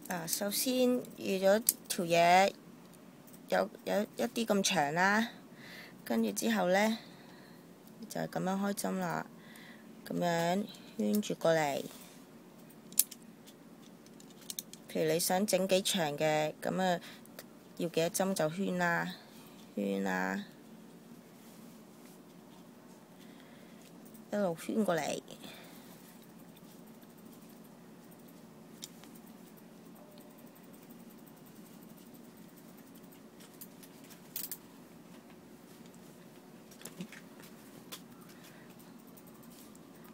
嗱，首先預咗條嘢有一啲咁長啦，跟住之後呢，就係咁樣開針啦，咁樣圈住過嚟。譬如你想整幾長嘅，咁啊要幾多針就圈啦，圈啦，一路圈過嚟。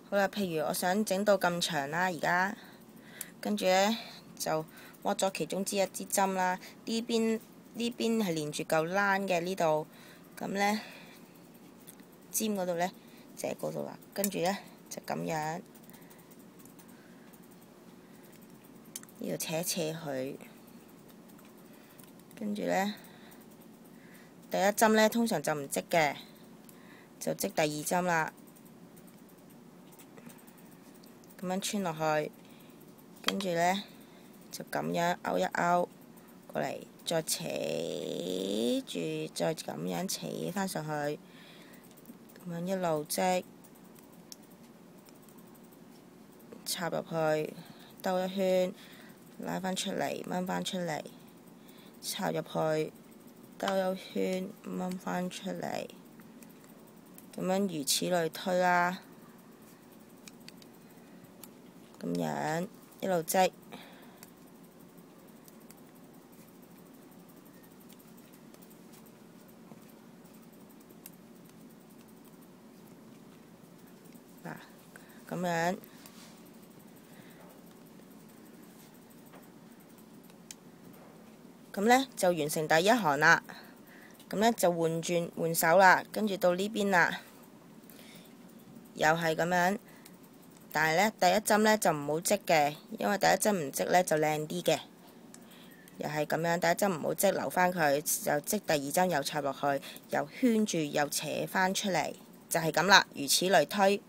好啦，譬如我想整到咁長啦，而家跟住呢，就剝咗其中之一支針啦。呢邊係連住嚿欄嘅呢度，咁呢，尖嗰度呢，就喺嗰度啦。跟住呢，就咁樣呢度扯一扯佢，跟住呢，第一針呢，通常就唔織嘅，就織第二針啦。咁樣穿落去，跟住呢，就咁樣勾一勾過嚟，再扯住，再咁樣扯返上去，咁樣一路織，插入去，兜一圈，拉返出嚟，掹返出嚟，插入去，兜一圈，掹返出嚟，咁樣如此類推啦。咁樣一路織，嗱，咁樣，咁呢就完成第一行啦。咁呢就換手啦，跟住到呢邊啦，又係咁樣。但係呢，第一針呢就唔好織嘅，因為第一針唔織呢就靚啲嘅。又係咁樣，第一針唔好織，留返佢，就織第二針又插落去，又圈住又扯返出嚟，就係咁啦，如此類推。